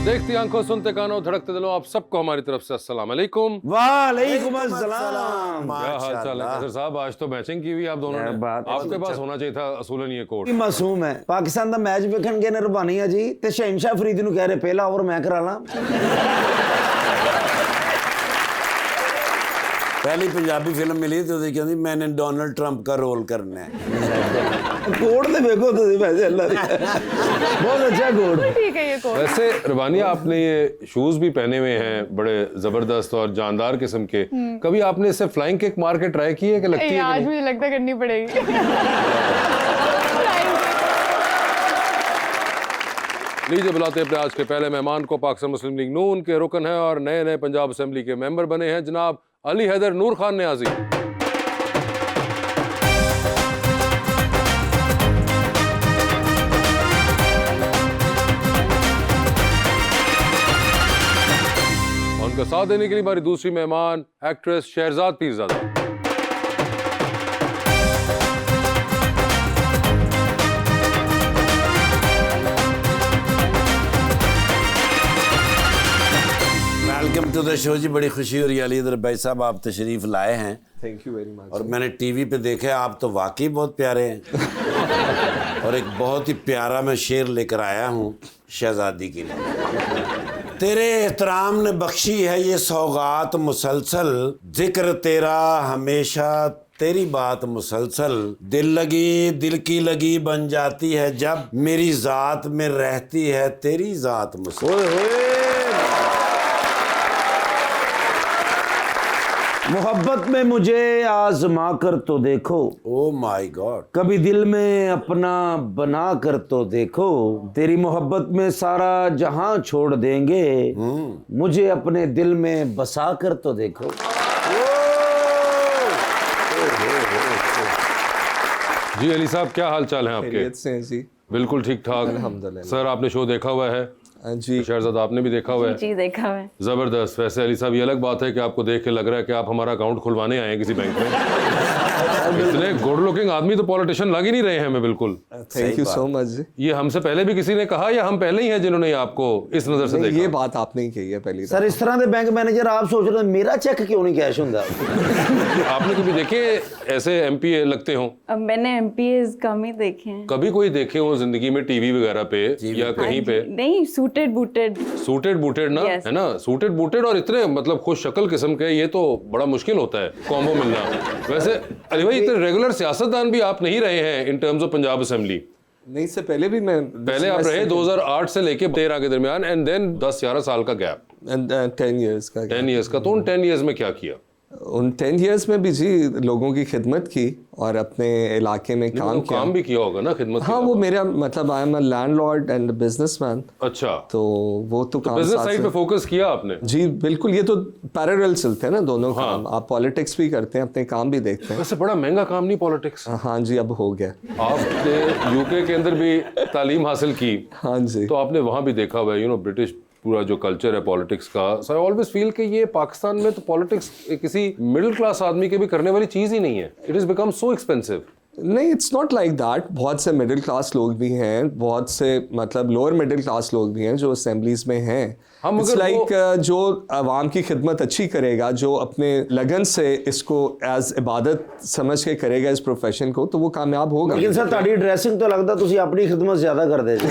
देखती आंखों, सुनते कानों, धड़कते दिलों, आप सबको हमारी तरफ से अस्सलाम वालेकुम। वालेकुम अस्सलाम। क्या हाल चाल है कैसर साहब? आज तो मैचिंग की हुई आप दोनों ने। आपके पास होना चाहिए था असूलन ये कोड। मासूम है पाकिस्तान ਦਾ ਮੈਚ ਵੇਖਣ ਗਏ ਨੇ ਰਬਾਨੀਆ ਜੀ ਤੇ ਸ਼ਹਿਨशाह ਫਰੀਦ ਨੂੰ ਕਹਿ ਰਹੇ ਪਹਿਲਾ ਓਵਰ ਮੈਂ ਕਰਾ ਲਾਂ। पहली पंजाबी फिल्म मिली तो कहती मैंने डोनाल्ड ट्रंप का रोल करना है। कोड तो देखो तो वैसे अल्लाह बहुत अच्छा कोड। ठीक है ये कोड। वैसे रबानिया आपने ये शूज भी पहने हुए हैं बड़े जबरदस्त और जानदार किस्म के, कभी आपने इससे फ्लाइंग किक मार के ट्राई की है कि लगती है? आज मुझे लगता है करनी पड़ेगी। लीजिए बुलाते हैं अपने आज के पहले मेहमान को। पाकिस्तान मुस्लिम लीग नून के रुकन हैं और नए नए पंजाब असेंबली के मेंबर बने हैं जनाब अली हैदर नूर खान नियाजी। उनका साथ देने के लिए हमारी दूसरी मेहमान actress Shehrazad Pirzada. Welcome to the show जी, बड़ी खुशी हो रही है अली इधर भाई साहब आप तशरीफ लाए हैं। Thank you very much. और मैंने टीवी पे देखा है आप तो वाकई बहुत प्यारे हैं। और एक बहुत ही प्यारा मैं शेर लेकर आया हूँ शहजादी के लिए। तेरे एहतराम ने बख्शी है ये सौगात मुसलसल, जिक्र तेरा हमेशा तेरी बात मुसलसल, दिल की लगी बन जाती है जब मेरी जात में रहती है तेरी जात मुसलसल। मोहब्बत में मुझे आजमा कर तो देखो, ओ माय गॉड, कभी दिल में अपना बना कर तो देखो, तेरी मोहब्बत में सारा जहां छोड़ देंगे, मुझे अपने दिल में बसा कर तो देखो। जी अली साहब क्या हाल चाल है आपके? खैरियत से हैं जी? बिल्कुल ठीक ठाक अल्हम्दुलिल्लाह। सर आपने शो देखा हुआ है? जी शहरजाद आपने भी देखा हुआ है? जी देखा है। जबरदस्त। वैसे अली साहब ये अलग बात है कि आपको देख के लग रहा है कि आप हमारा अकाउंट खुलवाने आए हैं किसी बैंक में। इतने गुड लुकिंग आदमी तो पॉलिटिशियन लग ही नहीं रहे हैं हमें बिल्कुल। थैंक यू सो मच जी। ये हमसे पहले भी किसी ने कहा या हम पहले ही हैं जिन्होंने आपको इस नजर से देखा? ये बात आपने ही कही है पहली सर इस तरह के बैंक मैनेजर आप सोच रहे हैं मेरा चेक क्यों नहीं कैश होता? आपने कभी देखे ऐसे एमपी लगते हो? अब मैंने एमपीएस कम ही देखे हैं। कभी कोई देखे हो जिंदगी में टीवी वगैरह पे या कहीं पे? नहीं, सूटेड बूटेड ना Yes. है ना, सूटेड बूटेड और इतने मतलब खुश शक्ल किस्म के, ये तो बड़ा मुश्किल होता है कॉम्बो मिलना। वैसे अली भाई इतने रेगुलर सियासतदान भी आप नहीं रहे हैं in terms of Punjab assembly. नहीं से पहले भी मैं पहले आप रहे 2008 से लेके 13 के दरमियान एंड देन 10-11 साल का गैप, 10 इयर्स का 10 इयर्स का। तो उन 10 इयर्स में क्या किया? उन 10 इयर्स में भी जी लोगों की खिदमत की और अपने इलाके में काम किया। काम भी किया होगा ना खिदमत? हाँ वो मेरा मतलब I am a landlord and businessman. अच्छा, तो वो तो काम बिजनेस साथ साइड पे फोकस किया आपने? जी बिल्कुल, ये तो पैरेलल चलते हैं ना दोनों काम। आप पॉलिटिक्स भी करते हैं, अपने काम भी देखते हैं। वैसे बड़ा महंगा काम नहीं पॉलिटिक्स? हाँ जी अब हो गया। आपने यूके के अंदर भी तालीम हासिल की, हाँ जी तो आपने वहां भी देखा हुआ है ब्रिटिश पूरा जो कल्चर है पॉलिटिक्स का। सो आई ऑलवेज फील कि ये पाकिस्तान में तो पॉलिटिक्स किसी मिडिल क्लास आदमी के भी करने वाली चीज ही नहीं है। It is become so expensive. नहीं, इट्स नॉट लाइक दैट। बहुत से मिडिल क्लास लोग भी हैं, बहुत से मतलब लोअर मिडिल क्लास लोग भी हैं जो असेंबलीज में हैं। इट्स लाइक जो आवाम की खिदमत अच्छी करेगा, जो अपने लगन से इसको एज इबादत समझ के करेगा इस प्रोफेशन को, तो वो कामयाब होगा। लेकिन सर ਤੁਹਾਡੀ ड्रेसिंग तो लगता ਤੁਸੀਂ अपनी खिदमत ज्यादा करते जी।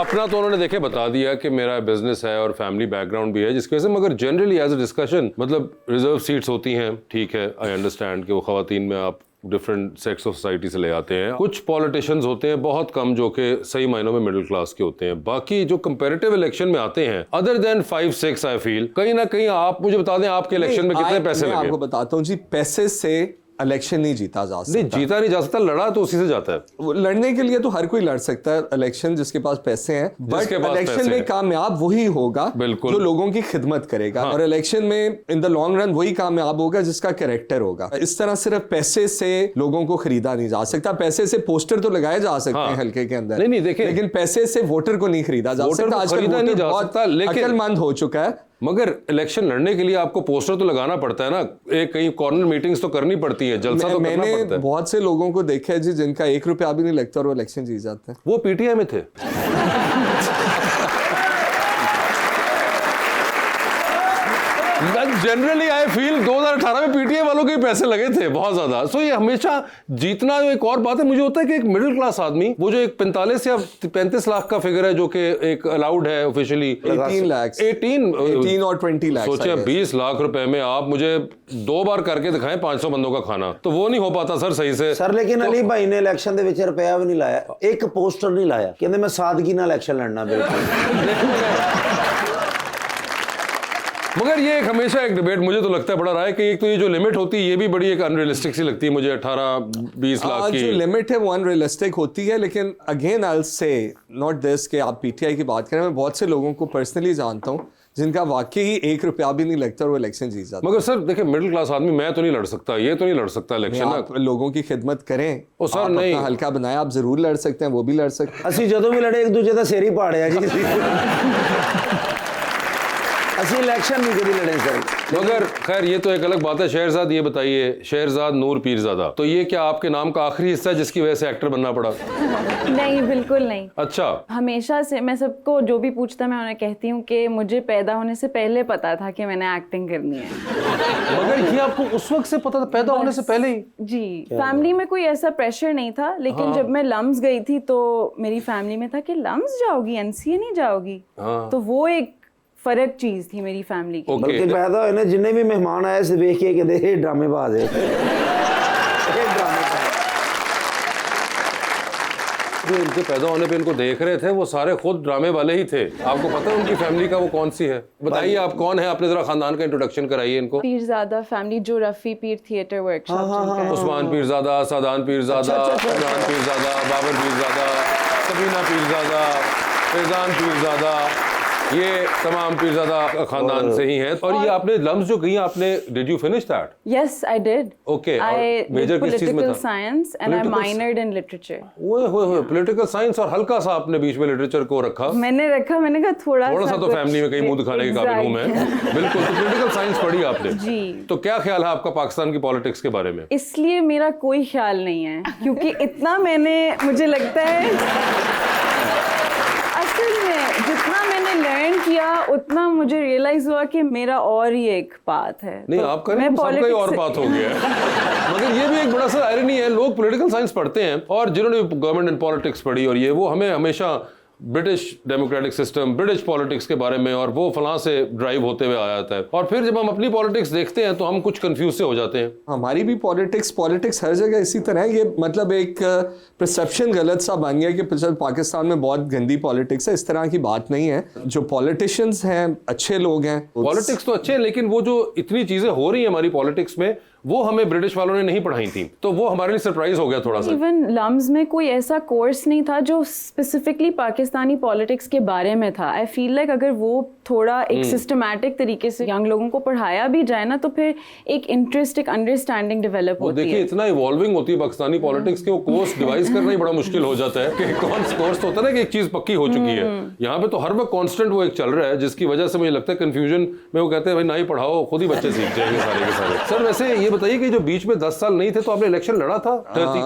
अपना तो उन्होंने देखे बता दिया कि मेरा बिजनेस है और फैमिली बैकग्राउंड भी है, जिसकी वजह से मगर जनरली एज अ डिस्कशन मतलब रिजर्व सीट्स होती हैं, ठीक है, आई अंडरस्टैंड कि वो खवातीन में आप डिफरेंट सेक्स ऑफ सोसाइटी से ले आते हैं। कुछ पॉलिटिशियंस होते हैं बहुत कम जो कि सही मायनों में मिडिल क्लास के होते हैं। बाकी जो कंपैरेटिव इलेक्शन में आते हैं अदर देन 5-6 आई फील कहीं ना कहीं आप मुझे बता दें आपके इलेक्शन में कितने पैसे लगे? आपको बताता हूँ जी, पैसे से इलेक्शन नहीं जीता जा नहीं, सकता। जीता नहीं जा सकता, लड़ा तो उसी से जाता है। वो लड़ने के लिए तो हर कोई लड़ सकता है इलेक्शन, जिसके पास पैसे हैं, बट जिसके पास इलेक्शन पैसे में हैं। कामयाब वही होगा बिल्कुल। जो लोगों की खिदमत करेगा, और इलेक्शन में इन द लॉन्ग रन वही कामयाब होगा जिसका कैरेक्टर होगा। इस तरह सिर्फ पैसे से लोगों को खरीदा नहीं जा सकता। पैसे से पोस्टर तो लगाए जा सकते हैं हल्के के अंदर, नहीं, देखिए, लेकिन पैसे से वोटर को नहीं खरीदा जा वोटर सकता। को आजकल खरीदा नहीं वोटर जा बहुत सकता, लेकिन- अक्लमंद हो चुका है। मगर इलेक्शन लड़ने के लिए आपको पोस्टर तो लगाना पड़ता है ना, एक कहीं कॉर्नर मीटिंग्स तो करनी पड़ती है, जलसा तो करना मैंने पड़ता है। बहुत से लोगों को देखा है जी जिनका 1 रुपया भी नहीं लगता और वो इलेक्शन जीत जाते हैं। वो पीटीआई में थे। जनरली आई फील 2018 में पीटीआई वालों के पैसे लगे थे बहुत ज्यादा। सो ये हमेशा जीतना, जो एक और बात है, मुझे होता है कि एक मिडिल क्लास आदमी, वो जो एक 45 या 35 लाख का फिगर है जो कि एक अलाउड है ऑफिशियली, 18 लाख 18 और 20 लाख। सोचिए 20 लाख रुपए में आप मुझे 2 बार करके दिखाएं 500 बंदों का खाना, तो वो नहीं हो पाता सर सही से। सर लेकिन अली भाई ने इलेक्शन ਦੇ ਵਿੱਚ ਰੁਪਿਆ ਵੀ ਨਹੀਂ ਲਾਇਆ, ਇੱਕ ਪੋਸਟਰ ਨਹੀਂ ਲਾਇਆ, ਕਹਿੰਦੇ ਮੈਂ ਸਾਦਗੀ ਨਾਲ ਇਲੈਕਸ਼ਨ ਲੜਨਾ ਬਿਲकुल। मगर ये एक हमेशा एक डिबेट मुझे तो लगता है बड़ा रहा है कि एक तो ये जो लिमिट होती है ये भी बड़ी एक अनरियलिस्टिक सी लगती है मुझे, 18-20 लाख की जो लिमिट है वो अनरियलिस्टिक होती है। लेकिन again I will say not this कि आप पीटीआई की बात करें, मैं बहुत से लोगों को पर्सनली जानता हूँ जिनका वाकई 1 रुपया भी नहीं लगता और वो इलेक्शन जीत जाता। मगर सर देखिए, मिडिल क्लास आदमी मैं तो नहीं लड़ सकता, ये तो नहीं लड़ सकता इलेक्शन ना। आप लोगों की खिदमत करें, ओ सर, आप नहीं। अपना हल्का बनाए, आप जरूर लड़ सकते हैं, वो भी लड़ सकते हैं। ਅਸੀਂ ਜਦੋਂ ਵੀ ਲੜੇ ਇੱਕ ਦੂਜੇ ਦਾ ਸਿਰ ਹੀ ਪਾੜਿਆ ਜੀ। ਅਸੀਂ इलेक्शन नहीं कभी लड़े सर। मगर खैर ये तो एक अलग बात है। शहरजाद, ये बताइए, शहरजाद नूर पीरजादा, तो ये क्या आपके नाम का आखिरी हिस्सा है जिसकी वजह से एक्टर बनना पड़ा? नहीं, बिल्कुल नहीं। अच्छा, हमेशा से मैं सबको जो भी पूछता मैं उन्हें कहती हूँ कि मुझे पैदा होने से पहले पता था कि मैंने एक्टिंग करनी है। मगर ये आपको उस वक्त से पता था, पैदा होने से पहले ही? जी, फैमिली में कोई ऐसा प्रेशर नहीं था, लेकिन जब मैं लम्स गई थी तो मेरी फैमिली में था कि लम्स जाओगी, एनसीए नहीं जाओगी, तो वो एक फर्क चीज थी मेरी फैमिली की। ओके। बल्कि पैदा होए ने जिन्ने भी मेहमान आए से देख के कहते हे ड्रामेबाज है, ये ड्रामेबाज। जो इनके पैदा होने पे इनको देख रहे थे वो सारे खुद ड्रामे वाले ही थे। आपको पता है उनकी फैमिली का वो कौन सी है? बताइए आप कौन है, अपने जरा खानदान का इंट्रोडक्शन कराइए इनको। पीरजादा फैमिली, जो रफ़ी पीर थिएटर वर्कशॉप जिनका है। उस्मान पीरजादा, सादान पीरजादा, इमरान पीरजादा, बाबर पीरजादा, सबीना पीरजादा, फैजान पीरजादा, ये तमाम पीरजादा खानदान से ही हैं। और ये आपने लम्स जो कही आपने, did you finish that? Yes, I did. Okay, I और did major किस चीज में political था? science and I Political minored in literature. ओए पॉलिटिकल साइंस, और हल्का सा आपने बीच में लिटरेचर को रखा। मैंने कहा थोड़ा सा तो कुछ- फैमिली में कहीं मुंह दिखाने के काबिल हूं मैं। बिल्कुल, तो पॉलिटिकल साइंस पढ़ी आपने? जी। तो क्या ख्याल है आपका पाकिस्तान की पॉलिटिक्स के बारे में? इसलिए मेरा कोई ख्याल नहीं है, क्योंकि इतना मुझे लगता है असल में जितना मैंने लर्न किया उतना मुझे रियलाइज हुआ कि मेरा और ही एक पाथ है। नहीं, तो आपका मैं नहीं, सबका ही और politics- बात हो गया है। मगर ये भी एक बड़ा सा आयरनी है, लोग पॉलिटिकल साइंस पढ़ते हैं और जिन्होंने गवर्नमेंट एंड पॉलिटिक्स पढ़ी, और ये वो हमें हमेशा British democratic system, British politics के बारे में और वो फलां से ड्राइव होते हुए आया था, और फिर जब हम अपनी पॉलिटिक्स देखते हैं तो हम कुछ कंफ्यूज से हो जाते हैं। हमारी भी पॉलिटिक्स हर जगह इसी तरह है। ये मतलब एक परसेप्शन गलत सा बन गया कि पाकिस्तान में बहुत गंदी पॉलिटिक्स है। इस तरह की बात नहीं है। जो पॉलिटिशियंस हैं अच्छे लोग हैं। पॉलिटिक्स तो अच्छे हैं, लेकिन वो जो इतनी चीजें हो रही हैं हमारी पॉलिटिक्स में, वो हमें ब्रिटिश वालों ने नहीं पढ़ाई थी, तो वो हमारे लिए सरप्राइज हो गया थोड़ा सा। इवन लम्स में कोई ऐसा कोर्स नहीं था जो स्पेसिफिकली पाकिस्तानी पॉलिटिक्स के बारे में था। आई फील लाइक अगर वो थोड़ा एक सिस्टमैटिक तरीके से यंग लोगों को पढ़ाया भी जाए ना, तो फिर एक इंटरेस्ट, एक अंडरस्टैंडिंग डेवलप वो होती देखिए है। इतना इवॉल्विंग होती है पाकिस्तानी पॉलिटिक्स के, वो कोर्स डिवाइस करना ही बड़ा मुश्किल हो जाता है कि कौन सा कोर्स तो होता है ना कि एक चीज पक्की हो चुकी है। यहाँ पे तो हर वक्त कांस्टेंट वो एक चल रहा है, जिसकी वजह से मुझे लगता है कंफ्यूजन में वो कहते हैं भाई ना ही पढ़ाओ, खुद ही बच्चे सीख जाएंगे सारे के सारे। सर वैसे ये बताइए कि जो बीच में 10 साल नहीं थे तो आपने इलेक्शन लड़ा था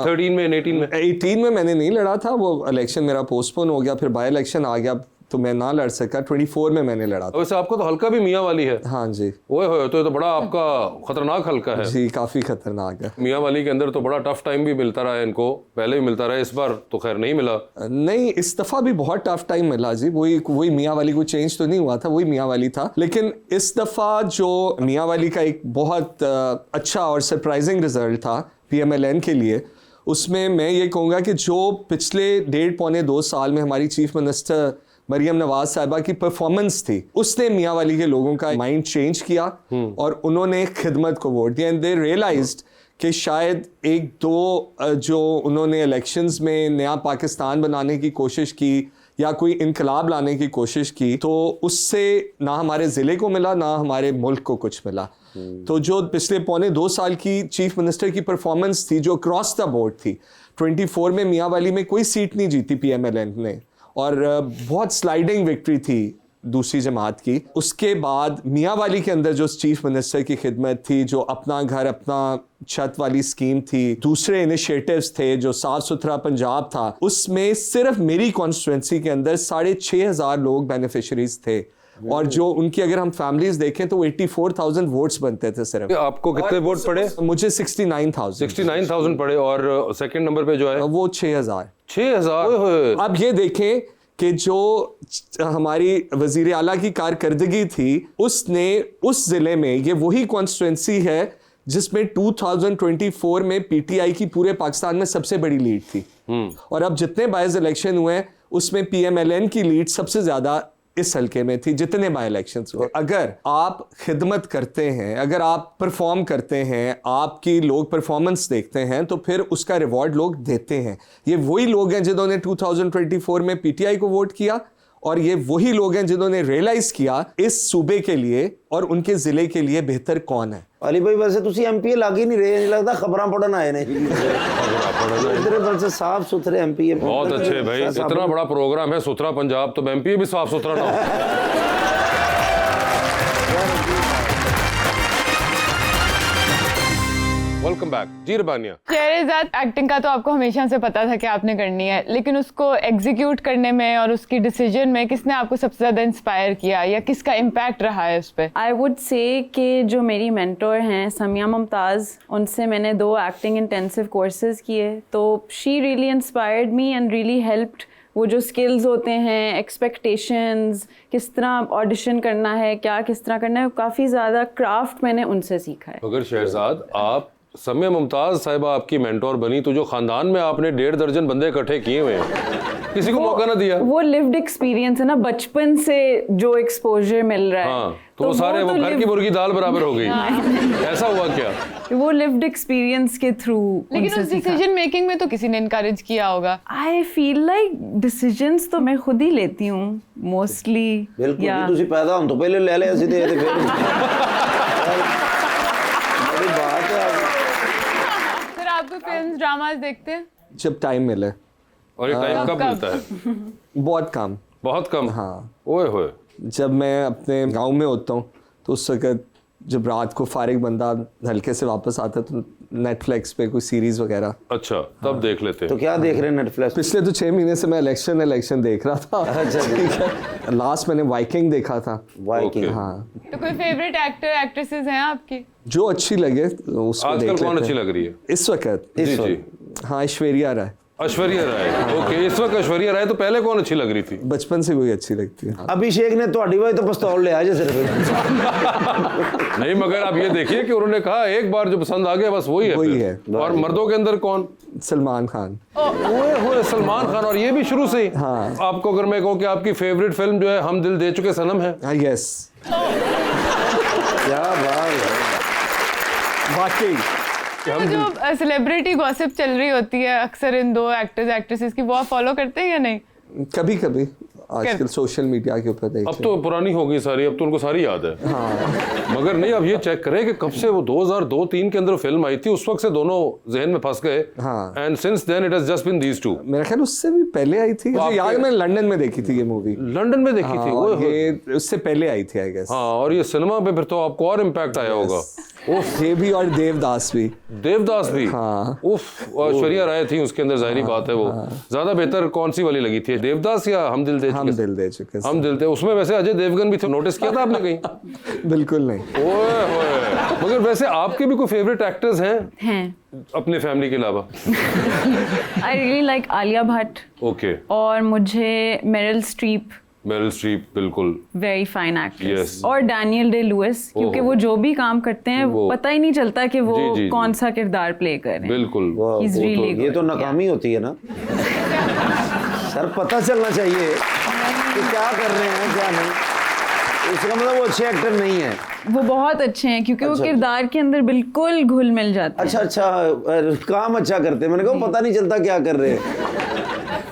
13 में 18 में? 18 में मैंने नहीं लड़ा था, वो इलेक्शन मेरा पोस्टपोन हो गया, फिर बाय इलेक्शन आ गया तो मैं ना लड़ सका। 24 में मैंने लड़ा था। वैसे आपका तो हल्का भी मियाँ वाली है। हाँ जी। ओए होए, तो ये तो बड़ा आपका खतरनाक हल्का है। जी काफी खतरनाक है। मियाँ वाली के अंदर तो बड़ा टफ टाइम भी मिलता रहा है इनको, पहले भी मिलता रहा है, इस बार तो खैर नहीं मिला। नहीं, इस दफा भी बहुत टफ टाइम मिला जी। वही मियाँ वाली, कोई चेंज तो नहीं हुआ था, वही मियाँ वाली था। लेकिन इस दफा जो मियाँ वाली का एक बहुत अच्छा और सरप्राइजिंग रिजल्ट था PMLN के लिए, उसमें मैं ये कहूँगा कि जो पिछले 1.5-2 साल में हमारी चीफ मिनिस्टर मरियम नवाज साहिबा की परफॉर्मेंस थी, उसने मियाँ वाली के लोगों का माइंड चेंज किया और उन्होंने खिदमत को वोट दिया। एंड दे रियलाइज्ड कि शायद एक दो जो उन्होंने इलेक्शंस में नया पाकिस्तान बनाने की कोशिश की या कोई इनकलाब लाने की कोशिश की, तो उससे ना हमारे ज़िले को मिला ना हमारे मुल्क को कुछ मिला। तो जो पिछले 2.25 साल की चीफ मिनिस्टर की परफॉर्मेंस थी, जो क्रॉस द बोर्ड थी, 24 में मियाँ वाली में कोई सीट नहीं जीती PMLN ने, और बहुत स्लाइडिंग विक्ट्री थी दूसरी जमात की। उसके बाद मियाँ वाली के अंदर जो चीफ मिनिस्टर की खिदमत थी, जो अपना घर अपना छत वाली स्कीम थी, दूसरे इनिशिएटिव्स थे, जो साफ सुथरा पंजाब था, उसमें सिर्फ मेरी कॉन्स्टिट्यूंसी के अंदर 6,500 लोग बेनिफिशरीज थे। और जो उनकी अगर हम फैमिलीज देखें तो 84,000 वोट्स बनते थे सिर्फ। आपको कितने वोट पड़े? मुझे 69,000 पड़े। और सेकंड नंबर पे जो है वो 6,000। 6,000। अब ये देखें कि जो हमारी वजीर आला की कारकर्दगी थी, उसने उस जिले में, ये वही कॉन्स्टिट्यूंसी है जिसमें 2024 में PTI की पूरे पाकिस्तान में सबसे बड़ी लीड थी। और अब जितने बाइज इलेक्शन हुए उसमें PMLN की लीड सबसे ज्यादा इस हल्के में थी, जितने बाई इलेक्शंस हुए। अगर आप खिदमत करते हैं, अगर आप परफॉर्म करते हैं, आपकी लोग परफॉर्मेंस देखते हैं, तो फिर उसका रिवॉर्ड लोग देते हैं। ये वही लोग हैं जिन्होंने 2024 में PTI को वोट किया, और ये वही लोग हैं जिन्होंने रियलाइज किया इस सूबे के लिए और उनके जिले के लिए बेहतर कौन है। अली भाई वैसे तुसी MP लग ही नहीं रहे, नहीं लगता खबरां पढ़न आए ने इधर बल से साफ सुथरे MP है। बहुत अच्छे भाई, इतना बड़ा प्रोग्राम है सुथरा पंजाब, तो MP भी साफ सुथरा ना हो। वेलकम बैक जी रबानिया। शहरज़ाद, एक्टिंग का तो आपको हमेशा से पता था कि आपने करनी है, लेकिन उसको एग्जीक्यूट करने में और उसकी डिसीजन में किसने आपको सबसे ज़्यादा इंस्पायर किया या किसका इम्पैक्ट रहा है उस पर? आई वुड से कि जो मेरी मेंटोर हैं समिया मुमताज़, उनसे मैंने 2 एक्टिंग इंटेंसिव कोर्सेज किए, तो she really inspired me and really helped. वो जो स्किल्स होते हैं, एक्सपेक्टेशंस, किस तरह ऑडिशन करना है, क्या किस तरह करना है, काफ़ी ज़्यादा क्राफ्ट मैंने उनसे सीखा है। अगर शहजाद आप समिया मुमताज साहिबा आपकी मेंटोर बनी, तो जो खानदान में आपने 1.5 दर्जन बंदे इकट्ठे किए हुए हैं, किसी को मौका ना दिया? वो लिव्ड एक्सपीरियंस है ना, बचपन से जो एक्सपोजर मिल रहा है। हाँ, तो वो सारे वो घर की मुर्गी दाल बराबर हो गई। ऐसा हुआ क्या? वो लिव्ड एक्सपीरियंस के थ्रू। लेकिन उस डिसीजन मेकिंग में तो किसी ने इनकरेज किया होगा। आई फील लाइक डिसीजंस तो मैं खुद ही लेती हूँ मोस्टली। बिल्कुल भी तुसी पैदा होने तो पहले ले ले सीधे फिर बड़ी बात है। फिर आप कोई फिल्म्स ड्रामास देखते हैं? जब टाइम मिले। और ये टाइम कब मिलता है? बहुत कम। बहुत कम? हाँ। ओए होए। जब मैं अपने गांव में होता हूँ तो उस वक्त जब रात को फारिग बंदा हल्के से वापस आता है तो नेटफ्लिक्स पे कोई सीरीज वगैरह। अच्छा, तब देख लेते हैं। तो क्या देख रहे हैं नेटफ्लिक्स? पिछले तो 6 महीने से मैं इलेक्शन देख रहा था। अच्छा, ठीक है। लास्ट मैंने वाइकिंग देखा था। वाइकिंग। हाँ। तो कोई फेवरेट एक्टर एक्ट्रेसेस हैं आपकी? जो अच्छी लगे उसको देख लेते हैं। आजकल कौन अच्छी लग रही है इस वक्त? जी जी। हाँ, ऐश्वर्या राय। ऐश्वर्या राय। ओके, इस वक्त ऐश्वर्या राय। तो पहले कौन अच्छी लग रही थी? बचपन से कोई अच्छी लगती है। अभिषेक ने ਤੁਹਾਡੀ वजह तो पिस्तौल ले आया सिर्फ। नहीं, मगर आप ये देखिए कि उन्होंने कहा एक बार जो पसंद आ गया बस वही है। वही फिर। है। और मर्दों के अंदर कौन? सलमान खान। ओए होए, सलमान खान। और ये भी शुरू से ही? हाँ। आपको अगर मैं कहूँ कि आपकी फेवरेट फिल्म जो है हम दिल दे चुके सनम है? हाँ, यस। क्या बात है वाकई। तो जो सेलिब्रिटी गॉसिप चल रही होती है अक्सर इन 2 एक्टर्स एक्ट्रेसेस की, वो आप फॉलो करते हैं या नहीं? कभी कभी आजकल सोशल मीडिया के ऊपर देखते अब तो पुरानी हो गई सारी, अब तो उनको सारी याद है। हाँ। मगर नहीं, अब ये चेक करें कि कब से वो 2002-3 के अंदर फिल्म आई थी, उस वक्त से दोनों जहन में फंस गए। हाँ। And since then it has just been these two. मेरा ख्याल उससे भी पहले आई थी। मुझे याद है मैंने लंदन में देखी थी ये मूवी। लंदन में देखी थी? और ये उससे पहले आई थी आई गेस। हाँ, और ये सिनेमा पे फिर तो आपको और इम्पैक्ट आया होगा। उफ, ये भी और देवदास भी। देवदास भी? हाँ। उफ, ऐश्वर्या राय थी उसके अंदर, जाहिर बात है। वो ज्यादा बेहतर कौन सी वाली लगी थी, देवदास या हम दिल दे चुके? हम दिल दे चुके। हम दिल दे। उसमें वैसे अजय देवगन भी थे, नोटिस किया था आपने कहीं? बिल्कुल नहीं। ओए होए। मगर वैसे आपके भी कोई फेवरेट एक्टर्स हैं हैं अपने फैमिली के अलावा? I really like Alia Bhatt. Okay. और मुझे मेरिल स्ट्रीप, मेरिल स्ट्रीप, बिल्कुल वेरी फाइन एक्ट्रेस। Yes. और डैनियल डे लुइस, क्योंकि वो जो भी काम करते हैं वो पता ही नहीं चलता कि वो जी, जी, कौन सा किरदार प्ले कर रहे हैं। बिल्कुल। He's really ये तो good, नाकामी होती है ना। सर पता चलना चाहिए कि क्या कर रहे हैं क्या नहीं। इसका मतलब वो अच्छे एक्टर नहीं है। वो बहुत अच्छे हैं क्योंकि वो किरदार के अंदर बिल्कुल घुल मिल जाते हैं। अच्छा, काम अच्छा करते हैं। मैंने कहा पता नहीं चलता क्या कर रहे हैं।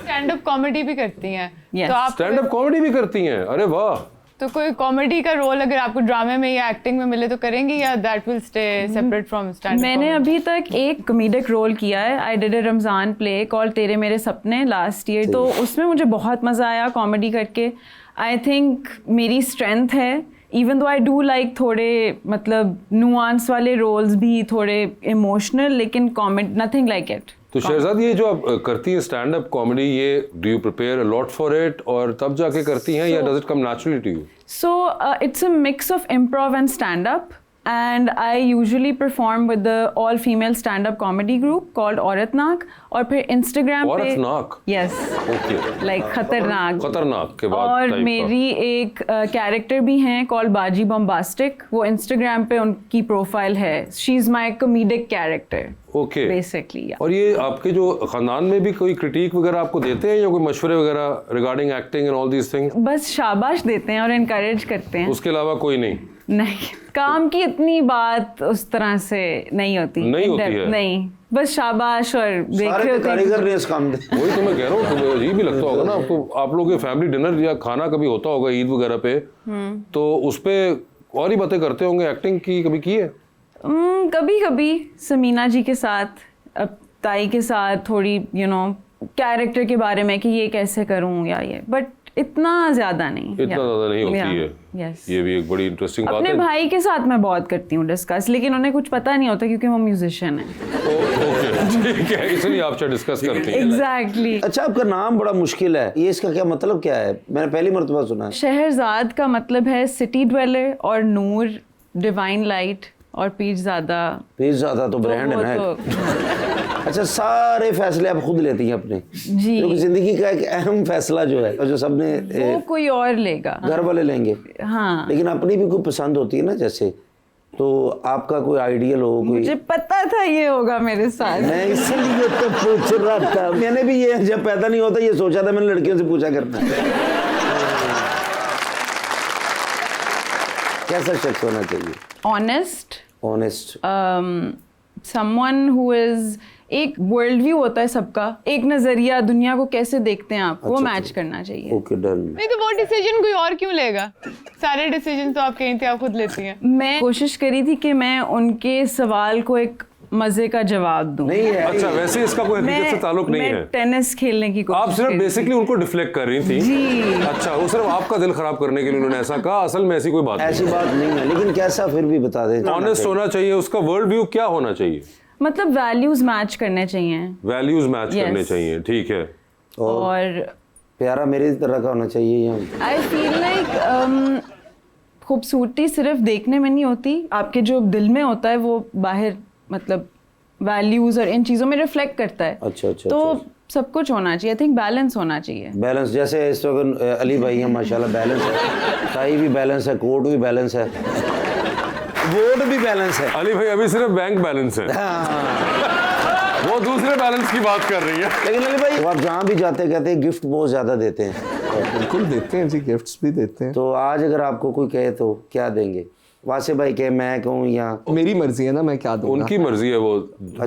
स्टैंड अप कॉमेडी भी करती हैं। Yes. तो आप स्टैंड अप कॉमेडी भी करती हैं? अरे वाह। तो कोई कॉमेडी का रोल अगर आपको ड्रामे में या एक्टिंग में मिले तो करेंगी या that will stay separate from stand? मैंने अभी तक एक कॉमेडिक रोल किया है। I did a Ramzan play called तेरे मेरे सपने लास्ट ईयर। तो उसमें मुझे बहुत मज़ा आया कॉमेडी करके। आई थिंक मेरी स्ट्रेंथ है, even though I do like थोड़े मतलब नुआंस वाले रोल्स भी, थोड़े इमोशनल, लेकिन कॉमेडी नथिंग लाइक इट। तो शहजाद, ये जो आप करती हैं स्टैंड अप कॉमेडी, ये do you prepare a lot for it और तब जाके करती हैं या does it come naturally to you? So it's a mix of improv and stand-up, and I usually perform with the all-female stand-up comedy group called औरतनाक। और फिर Instagram पे औरतनाक? Yes, okay. like खतरनाक। खतरनाक के बाद और type का। मेरी एक कैरेक्टर भी हैं कॉल्ड बाजी बम्बास्टिक। वो Instagram पे उनकी प्रोफाइल है। She is my comedic character okay basically, yeah. और ये आपके जो खानदान में भी कोई क्रिटिक वगैरह आपको देते हैं या कोई मशवरे वगैरह regarding acting and all these things? बस शाबाश देते हैं और इनकरेज करते हैं। उसके अलावा कोई नहीं? नहीं, काम की इतनी बात उस तरह से नहीं होती। नहीं होती है? नहीं, बस शाबाश और देख रहे होते हैं। कारीगर ने इस काम में। वही तो मैं कह रहा हूँ, तो अजीब भी लगता होगा ना आपको। आप लोगों के फैमिली डिनर या खाना कभी होता होगा ईद वगैरह पे, तो उस पे और ही बातें करते होंगे। एक्टिंग की कभी की है? कभी कभी समीना जी के साथ, अब ताई के साथ थोड़ी कैरेक्टर के बारे में कि ये कैसे करूं या ये, बट इतना ज्यादा नहीं। इतना ज़्यादा नहीं होती है। Yes. ये भी एक बड़ी इंटरेस्टिंग बात अपने है। भाई के साथ मैं बहुत करती हूँ डिस्कस, लेकिन उन्हें कुछ पता नहीं होता क्योंकि वो म्यूजिशियन है। ओके, ठीक है, इसलिए आपसे डिस्कस करती हैं। एग्जैक्टली। अच्छा, आपका नाम बड़ा मुश्किल है, ये इसका क्या मतलब क्या है? मैंने पहली मर्तबा सुना है। शहरजाद का मतलब है सिटी ड्वेलर, और नूर डिवाइन लाइट, और पीरजादा। पीरजादा तो ब्रांड है ना। अच्छा, सारे फैसले आप खुद लेती हैं अपने? जी। क्योंकि जिंदगी का एक अहम फैसला जो है, और जो सबने वो कोई और लेगा, घर वाले लेंगे। हाँ। लेकिन अपनी भी कोई पसंद होती है ना, जैसे तो आपका कोई आइडियल हो कोई? मुझे पता था ये होगा मेरे साथ। मैं इसलिए तो पूछ रहा था। मैंने भी ये जब पैदा नहीं होता ये सोचा था, मैंने लड़कियों से पूछा करना कैसा शख्स होना चाहिए? ऑनेस्ट, समवन हु इज, एक वर्ल्ड व्यू होता है सबका, एक नजरिया, दुनिया को कैसे देखते हैं आप, वो मैच करना चाहिए। Okay, done. नहीं तो वो डिसीजन कोई और क्यों लेगा? सारे डिसीजन तो आप कहीं थे, आप खुद लेती हैं। मैं कोशिश करी थी कि मैं उनके सवाल को एक मजे का जवाब दूं। नहीं है। अच्छा, वैसे इसका कोई हकीकत से ताल्लुक नहीं है? मैं टेनिस खेलने की कोशिश आप सिर्फ करी बेसिकली उनको डिफ्लेक्ट कर रही थी? जी। अच्छा, वो सिर्फ आपका दिल खराब करने के लिए उन्होंने ऐसा कहा? असल में ऐसी कोई बात नहीं। ऐसी बात नहीं है, लेकिन कैसा फिर भी बता दें। ऑनेस्ट होना चाहिए, उसका वर्ल्ड व्यू क्या होना चाहिए? मतलब वैल्यूज मैच करने चाहिए। Values match Yes. करने चाहिए, ठीक है। और प्यारा मेरी तरह का होना चाहिए। या आई फील लाइक खूबसूरती सिर्फ देखने में नहीं होती, आपके जो दिल में होता है वो बाहर मतलब वैल्यूज और इन चीज़ों में रिफ्लेक्ट करता है। अच्छा। तो सब कुछ होना चाहिए। आई थिंक बैलेंस होना चाहिए। बैलेंस, जैसे इस वक्त अली भाई हैं माशाल्लाह, बैलेंस है, टाई भी बैलेंस है, कोट भी बैलेंस है, वोट भी बैलेंस है। अली भाई अभी सिर्फ बैंक बैलेंस है, वो दूसरे बैलेंस की बात कर रही है। लेकिन अली भाई, वो आप जहाँ भी जाते कहते हैं गिफ्ट बहुत ज्यादा देते हैं। बिल्कुल देते हैं जी, गिफ्ट्स भी देते हैं। तो आज अगर आपको कोई कहे तो क्या देंगे? वासे भाई कहे, मैं कहूँ या मेरी मर्जी है ना, मैं क्या दूंगा। उनकी मर्जी है वो।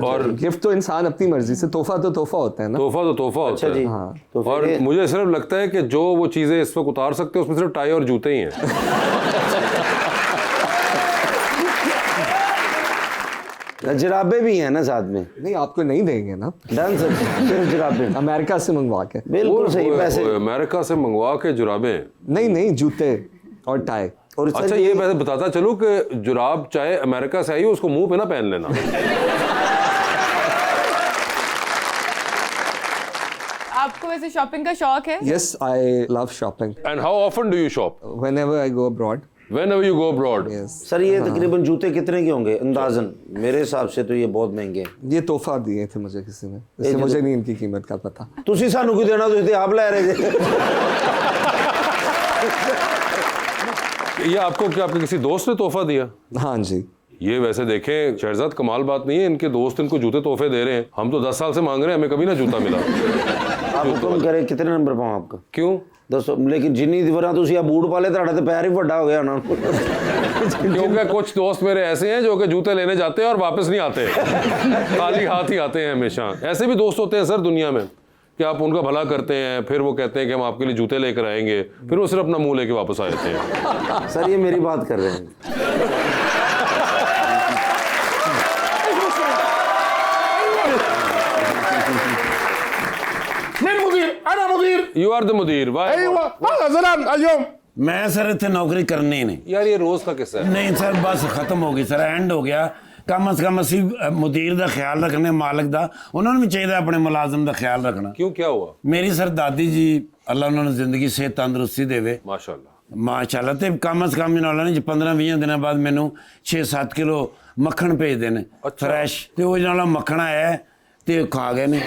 और गिफ्ट तो इंसान अपनी मर्जी से, तोहफा तो तोहफा होता है ना। तोहफा तो तोहफा होता अच्छा जी। है। हाँ। तो और फिर मुझे सिर्फ लगता है कि जो वो चीजें इस वक्त उतार सकते हैं उसमें सिर्फ टाई और जूते ही हैं। जराबे भी हैं ना साथ में? नहीं, आपको नहीं देंगे ना। डन सर, सिर्फ जराबे। अमेरिका से मंगवा के। बिल्कुल सही। पैसे अमेरिका से मंगवा के जुराबें? नहीं, जूते और टाई। और अच्छा, ये वैसे बताता चलूं कि जुराब चाहे अमेरिका से आई हो, उसको मुंह पे ना पहन लेना। आपको वैसे शॉपिंग का शौक है? Yes, I love shopping. And how often do you shop? Whenever I go abroad. Whenever you go abroad? Yes. Sir, ये तकरीबन जूते कितने के होंगे अंदाजन? मेरे हिसाब से तो ये बहुत महंगे हैं। ये तोहफा दिए थे मुझे किसी ने, इससे मुझे नहीं इनकी कीमत का पता। तुसी सानू क्यों देना? तुसी आप ले रहे थे। ये आपको क्या आपके किसी दोस्त ने तोहफा दिया? हाँ जी। ये वैसे देखें शहजाद, कमाल बात नहीं है, इनके दोस्त इनको जूते तोहफे दे रहे हैं। हम तो 10 साल से मांग रहे हैं, हमें कभी ना जूता मिला। आप हुक्म करें, कितने नंबर पाऊँ आपका? क्यों? ਦੱਸੋ ਲੇਕਿਨ ਜਿੰਨੀ ਵਾਰਾਂ ਤੁਸੀਂ ਆ ਬੂਟ ਪਾ ਲਏ ਤੁਹਾਡਾ ਤੇ ਪੈਰ ਹੀ ਵੱਡਾ ਹੋ ਗਿਆ ਉਹਨਾਂ ਨੂੰ क्योंकि कुछ दोस्त मेरे ऐसे हैं जो कि जूते लेने जाते हैं और वापस नहीं आते, खाली हाथ ही आते हैं हमेशा। ऐसे भी दोस्त होते हैं सर दुनिया में कि आप उनका भला करते हैं, फिर वो कहते हैं कि हम आपके लिए जूते लेकर आएंगे, फिर वो सिर्फ अपना मुंह लेके वापस आ जाते हैं। सर ये मेरी बात कर रहे हैं। You are the मुदीर। वाह मैं सर इतने नौकरी करनी ही नहीं यार, ये रोज का किस्सा है। नहीं सर बस खत्म हो गई सर, एंड हो ਗਿਆ। कम अज कम ਅਸੀਂ ਮੁਦੀਰ ਦਾ ਖਿਆਲ ਰੱਖਣੇ, ਮਾਲਕ ਦਾ, ਉਹਨਾਂ ਨੂੰ ਵੀ ਚਾਹੀਦਾ ਆਪਣੇ ਮੁਲਾਜ਼ਮ ਦਾ ਖਿਆਲ ਰੱਖਣਾ। क्यों, क्या हुआ? ਮੇਰੀ ਸਰ ਦਾਦੀ ਜੀ ਅੱਲਾ ਉਹਨਾਂ ਨੂੰ ਜ਼ਿੰਦਗੀ ਸਿਹਤ ਤੰਦਰੁਸਤੀ ਦੇਵੇ माशाल्लाह। ਮਾਸ਼ਾਅੱਲਾ, ਤੇ ਕਮ ਅਜ਼ ਕਮ ਇਹਨਾਂ ਨੇ 15-20 ਦਿਨਾਂ ਬਾਅਦ ਮੈਨੂੰ 6-7 ਕਿਲੋ ਮੱਖਣ ਭੇਜਦੇ ਨੇ ਫਰੈਸ਼, ਤੇ ਉਹ ਜਿਹੜਾ ਮੱਖਣ ਆਇਆ ਤੇ ਖਾ ਗਏ ਨੇ।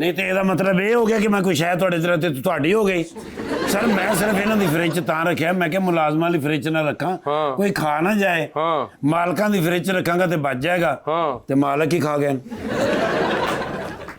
ਨਹੀਂ ਤੇ ਇਹਦਾ ਮਤਲਬ ਇਹ ਹੋ ਗਿਆ ਕਿ ਮੈਂ ਕੋਈ ਸ਼ਾਇਦ ਤੁਹਾਡੇ ਤਰ੍ਹਾਂ ਤੇ ਤੁਹਾਡੀ ਹੋ ਗਈ। ਸਰ ਮੈਂ ਸਿਰਫ ਇਹਨਾਂ ਦੀ ਫ੍ਰਿਜ 'ਚ ਤਾਂ ਰੱਖਿਆ, ਮੈਂ ਕਿਹਾ ਮੁਲਾਜ਼ਮਾਂ ਵਾਲੀ ਫ੍ਰਿਜ 'ਚ ਨਾ ਰੱਖਾਂ, ਕੋਈ ਖਾ ਨਾ ਜਾਏ। ਮਾਲਕਾਂ ਦੀ ਫ੍ਰਿਜ 'ਚ ਰੱਖਾਂਗਾ ਤੇ ਬਚ ਜਾਏਗਾ, ਤੇ ਮਾਲਕ ਹੀ ਖਾ ਗਏ।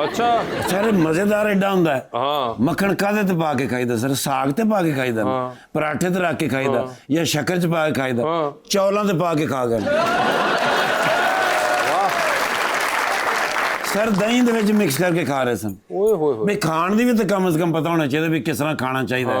अच्छा ਸਰ ਮਜ਼ੇਦਾਰ ਏਡਾ ਹੁੰਦਾ ਹੈ। ਮੱਖਣ ਕਾਹਦੇ ਤੇ ਪਾ ਕੇ ਖਾਈਦਾ ਸਰ? ਸਾਗ ਤੇ ਪਾ ਕੇ ਖਾਈਦਾ, ਪਰਾਠੇ ਤੇ ਰੱਖ ਕੇ ਖਾਈਦਾ, ਜਾਂ ਸ਼ੱਕਰ 'ਚ ਪਾ ਕੇ ਖਾਈਦਾ, ਚੌਲਾਂ ਤੇ ਪਾ ਕੇ ਖਾ ਗਏ। ਸਰ ਦਹੀਂ ਦੇ ਵਿੱਚ ਮਿਕਸ ਕਰਕੇ ਖਾ ਰਹੇ ਸਨ। ओए होए होए। ਵੀ ਖਾਣ ਦੀ ਵੀ ਤਾਂ ਕਮ ਸੇ ਕਮ ਪਤਾ ਹੋਣਾ ਚਾਹੀਦਾ ਵੀ ਕਿਸ ਤਰ੍ਹਾਂ ਖਾਣਾ ਚਾਹੀਦਾ ਹੈ।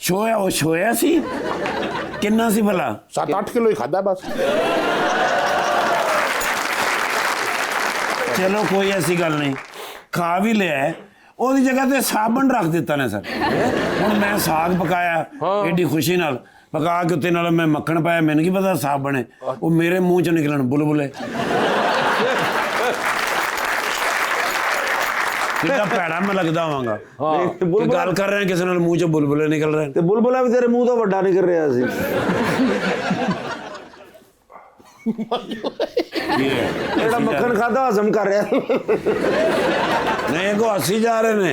ਛੋਇਆ। ਉਹ ਛੋਇਆ ਸੀ ਕਿੰਨਾ ਸੀ ਭਲਾ? 7-8 ਕਿਲੋ ਹੀ ਖਾਦਾ ਬਸ। ਚਲੋ ਕੋਈ ਐਸੀ ਗੱਲ ਨਹੀਂ, ਖਾ ਵੀ ਲਿਆ, ਉਹਦੀ ਜਗ੍ਹਾ ਤੇ ਸਾਬਣ ਰੱਖ ਦਿੱਤਾ ਨੇ ਸਰ। ਹੁਣ ਮੈਂ ਸਾਗ ਪਕਾਇਆ ਏਡੀ ਖੁਸ਼ੀ ਨਾਲ, ਪਕਾ ਕੇ ਉੱਤੇ ਨਾਲ ਮੈਂ ਮੱਖਣ ਪਾਇਆ, ਮੈਨੂੰ ਕੀ ਪਤਾ ਸਾਬਣ ਹੈ, ਉਹ ਮੇਰੇ ਮੂੰਹ ਚੋਂ ਨਿਕਲਣ ਬੁਲਬੁਲੇ। ਕਿੰਨਾ ਭੈੜਾ ਮੈਂ ਲੱਗਦਾ ਹੋਵਾਂਗਾ ਕਿ ਗੱਲ ਕਰ ਰਹੇ ਕਿਸੇ ਨਾਲ, ਮੂੰਹ ਚੋਂ ਬੁਲਬੁਲੇ ਨਿਕਲ ਰਹੇ। ਤੇ ਬੁਲਬੁਲਾ ਵੀ ਤੇਰੇ ਮੂੰਹ ਤੋਂ ਵੱਡਾ ਨਿਕਲ ਰਿਹਾ ਸੀ। ਜਿਹੜਾ ਮੱਖਣ ਖਾਦਾ ਹਜ਼ਮ ਕਰ ਰਿਹਾ ਸੀ। ਨਹੀਂ ਕੋ ਹੱਸੀ ਜਾ ਰਹੇ ਨੇ।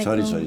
सॉरी सॉरी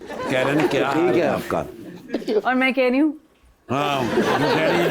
कह रहे हैं क्या ठीक है आपका? और मैं कह रही हूँ हाँ वो कह रही है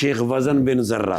ਸ਼ੇਖ ਵਜ਼ਨ ਬਿਨ ਜ਼र्रा।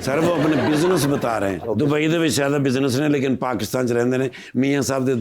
ਸਰ ਉਹ ਆਪਣੇ ਬਿਜ਼ਨਸ ਬਤਾ ਰਹੇ ਹਨ। ਦੁਬਈ ਦੇ ਵਿੱਚ ਜ਼ਿਆਦਾ ਬਿਜ਼ਨਸ ਨੇ, ਲੇਕਿਨ ਪਾਕਿਸਤਾਨ 'ਚ ਰਹਿੰਦੇ ਨੇ। ਮੀਆਂ ਸਾਹਿਬ ਦੇ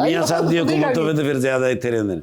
ਮੀਆਂ ਸਾਹਿਬ ਦੀ ਹਕੂਮਤ ਹੋਵੇ ਤੇ ਫਿਰ ਜ਼ਿਆਦਾ ਇੱਥੇ ਰਹਿੰਦੇ ਨੇ।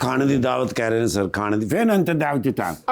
ਖਾਣੇ ਦੀ ਦਾਵਤ ਕਹਿ ਰਹੇ ਨੇ ਸਰ, ਖਾਣੇ ਦੀ। ਫਿਰ ਅੰਤ ਦਾਵਤ ਤਾਂ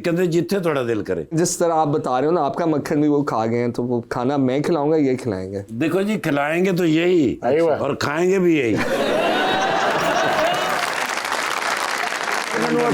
ਕਹਿੰਦੇ ਜਿੱਥੇ ਤੁਹਾਡਾ ਦਿਲ ਕਰੇ। जिस तरह आप बता रहे हो ना, आपका मक्खन भी वो खा गए हैं, तो वो खाना मैं खिलाऊंगा, ये खिलाएंगे। देखो जी खिलाएंगे तो यही अय्वा। और खाएंगे भी यही।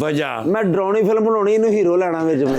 वजह ਮੈਂ ਡਰਾਉਣੀ ਫਿਲਮ ਬਣਾਉਣੀ, ਇਹਨੂੰ ਹੀਰੋ ਲੈਣਾ ਵਿੱਚ ਮੈਂ।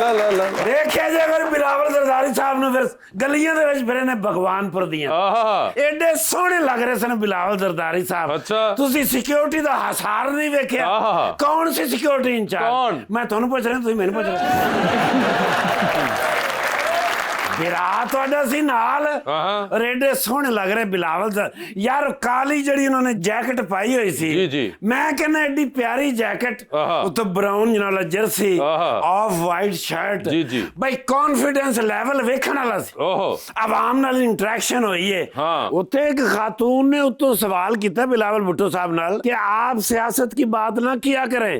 ला ला ला। ਦੇਖਿਆ ਜੇ ਅਗਰ ਬਿਲਾਵਲ ਜ਼ਰਦਾਰੀ ਸਾਹਿਬ ਨੂੰ ਫਿਰ ਗਲੀਆਂ ਦੇ ਵਿੱਚ ਫਿਰੇ ਨੇ ਭਗਵਾਨਪੁਰ ਦੀਆਂ। आहा। ਐਡੇ ਸੋਹਣੇ ਲੱਗ ਰਹੇ ਸਨ ਬਿਲਾਵਲ ਜ਼ਰਦਾਰੀ ਸਾਹਿਬ। ਅੱਛਾ। ਤੁਸੀਂ ਸਿਕਿਉਰਿਟੀ ਦਾ ਹਸਾਰ ਨਹੀਂ ਵੇਖਿਆ? ਆਹਾ। ਕੌਣ ਸੀ ਸਿਕਿਉਰਿਟੀ ਇੰਚਾਰਜ? ਕੌਣ? ਮੈਂ ਤੁਹਾਨੂੰ ਪੁੱਛ ਰਿਹਾ, ਤੁਸੀਂ ਮੈਨੂੰ ਪੁੱਛ ਰਹੇ। ਬਿਰਾ ਤੁਹਾਡਾ ਸੀ ਨਾਲ। ਆਹਾ। ਐਡੇ ਸੋਹਣੇ ਲੱਗ ਰਹੇ ਬਿਲਾਵਲ ਯਾਰ। ਕਾਲੀ ਜਿਹੜੀ ਉਹਨਾਂ ਨੇ ਜੈਕਟ ਪਾਈ ਹੋਈ ਸੀ, ਜੀ, ਜੀ। ਮੈਂ ਕਹਿੰਦਾ ਐਡੀ ਪਿਆਰੀ ਜੈਕਟ, ਆਹਾ। ਉੱਤੇ ਬਰਾਊਨ ਨਾਲ ਜਰਸੀ, ਆਹਾ। Off white shirt. ਜੀ, ਜੀ। ਬਈ ਕੌਨਫੀਡੈਂਸ ਲੈਵਲ ਵੇਖਣ ਵਾਲਾ ਸੀ। ओहो। ਆਵਾਮ ਨਾਲ ਇੰਟਰੈਕਸ਼ਨ ਹੋਈ ਹੈ। हाँ। ਉੱਥੇ ਇੱਕ ਖਾਤੂਨ ਨੇ ਉੱਤੋਂ ਸਵਾਲ ਕੀਤਾ ਬਿਲਾਵਲ ਭੁੱਟੋ ਸਾਹਿਬ ਨਾਲ ਕਿ ਆਪ ਸਿਆਸਤ की बात ना किया करें।